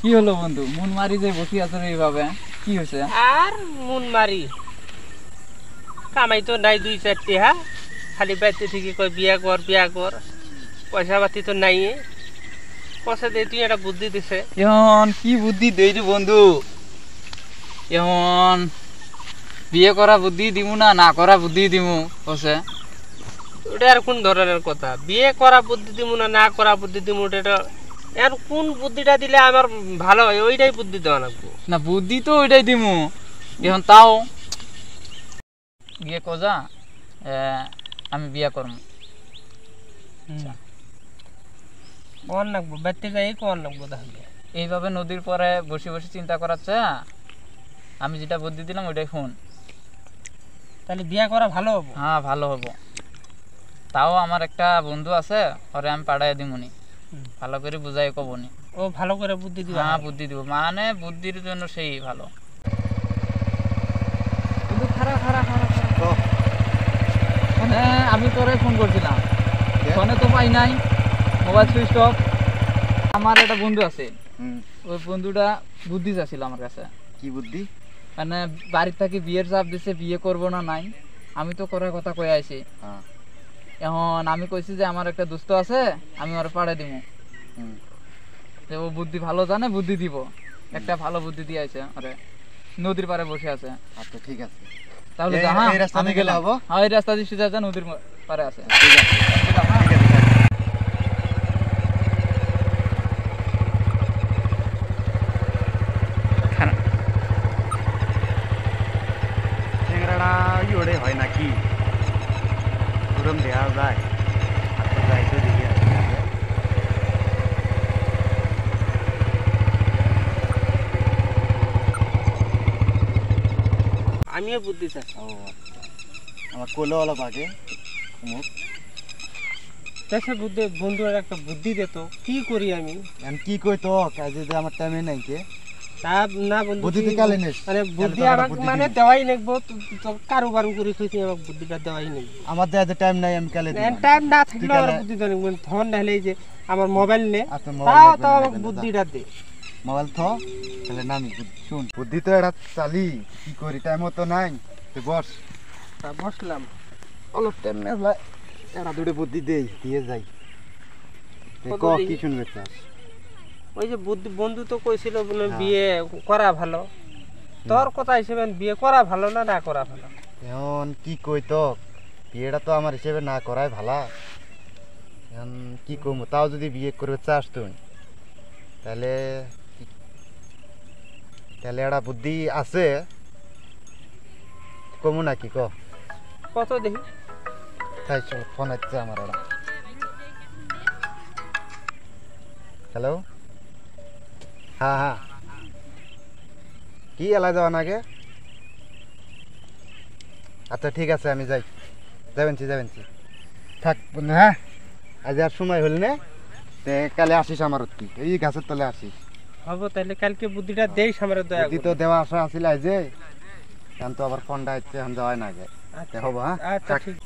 কি হলো বন্ধু, মন মারি যে বসে আছো এইভাবে, কি হয়েছে? আর মন মারি কামাই তো নাই, 2-4টি। হ্যাঁ, খালি বাইতে থেকে কয় বিয়া কর, পয়সা পাতি তো নাই। পয়সা দিয়ে তুই একটা বুদ্ধি দিছে। এখন কি বুদ্ধি দেই রে বন্ধু? এখন বিয়ে করা বুদ্ধি দিমু না করা বুদ্ধি দিমু কসে? ওটা আর কোন ধরনের কথা? বিয়ে করা বুদ্ধি দিমু না করা বুদ্ধি দিমু, ওটা আর কোন বুদ্ধিটা দিলে আমার ভালো হয় ওইটাই বুদ্ধি দেওয়া লাগবো। না বুদ্ধি তো ওইটাই দিমু। এখন তাও বিয়ে কজা আমি বিয়ে করবো। কোন লাগবো? বাইতে যাই কোন লাগবো তাহলে? এইভাবে নদীর পরে বসে বসে চিন্তা করাচ্ছে, আমি যেটা বুদ্ধি দিলাম ওইটাই শুন। তাহলে বিয়ে করা ভালো হবো? হ্যাঁ ভালো হবো। তাও আমার একটা বন্ধু আছে, ওরে আমি পাঠাই দিমুনি, ভালো করে বুঝাই কবনি। ও ভালো করে বুদ্ধি দিবা? হ্যাঁ বুদ্ধি দিব, মানে বুদ্ধির জন্য সেই ভালো। মানে আমি তোরে ফোন করছিলাম, ফোনে তো পাই নাই, মোবাইল সুইচ অফ। আমার একটা বন্ধু আছে, ওই বন্ধুটা বুদ্ধি চাচ্ছিল আমার কাছে। কি বুদ্ধি? মানে বাড়ির থেকে বিয়ের চাপ দিছে, বিয়ে করবো না নাই, আমি তো করার কথা কয়ে আইছি। এখন আমি কইছি যে আমার একটা দোস্ত আছে, আমি ওরে পাড়ে দিব, যে ও বুদ্ধি ভালো জানে, বুদ্ধি দিব। একটা ভালো বুদ্ধি দিয়ে আইছে, আরে নদীর পাড়ে বসে আছে। আচ্ছা ঠিক আছে, তাহলে যা। হ্যাঁ এই রাস্তা আমি দিয়ে গেলে গেলাম। হবো? হ্যাঁ এই রাস্তা দিয়ে সোজা যা, নদীর পাড়ে আছে। ঠিক আছে গেলাম, হ্যাঁ। ঠিক আছে। ট্যাংরাটা ইয়ে হয় নাকি ওরম দেওয়া যায়? আচ্ছা যাই তো দেখি আজকে। আমিও বুদ্ধি চাই। ও আচ্ছা, আমার কোলে অলপ আগে মুখ দেশে বুদ্ধি বন্ধুর একটা বুদ্ধি দিত, কি করি আমি? আমি কি কই তো কাজে যে আমার টাইমে নাই কে তা না বন্ধু, বুদ্ধি তো কালে নিস। মানে বুদ্ধি কালে তো আমাকে বুদ্ধি মানে দিবি। দেওয়াই লাগবো। তো কারো করে খুঁজছি, আমাকে বুদ্ধিটা দেওয়াই লাগবে। আমার যে টাইম নাই আমি কালে দিই। টাইম না থাকলে তুই আমার কালে- বুদ্ধি দেওয়া লাগবে। ধন নাহলে এই যে আমার মোবাইল নে, আচ্ছা, মোবাইল তাও লাগবে তাও না, আমাকে লাগবে না, বুদ্ধিটা দে। মোবাইল থ তাহলে নামি শুন বুদ্ধি তো এটা চালি কি করি টাইমও তো নাই তুই বস। তা বসলাম। অলপ টাইম নেই, এটা দুটো বুদ্ধি দিয়ে যাই। কত ক দিই? কি শুনবে চাস? ওই যে বুদ্ধি বন্ধু তো কইছিল বলে হ্যাঁ। বিয়ে করা ভালো। তোর কথা হিসেবে বিয়ে করা ভালো না করা ভালো? এখন কি কই তো বিয়েটা তো আমার হিসেবে না করাই ভালা। এখন কি কমু, তাও যদি বিয়ে করবে চাস তুই তাহলে তাহলে একটা বুদ্ধি আছে, কমু নাকি ক? কত দেখি। তাই চল ফোন আসছে আমার একটা। হ্যালো, হ্যাঁ হ্যাঁ, কি এলা যাওয়া নাগে? আচ্ছা ঠিক আছে আমি যাবেনছি থাক বন্ধু। হ্যাঁ আজ আর সময় হল না, কালে আসিস আমার অতি এই গাছের তলে আসিস। হবো তাহলে কালকে বুদ্ধিটা দেই সামনে, দয়া বুদ্ধি তো করে। দেওয়া আসা আসিল আজ, এখন তো আবার ফোনটা হচ্ছে এখন যাওয়াই না যায়। আচ্ছা, হবো হ্যাঁ আচ্ছা থাক। ঠিক।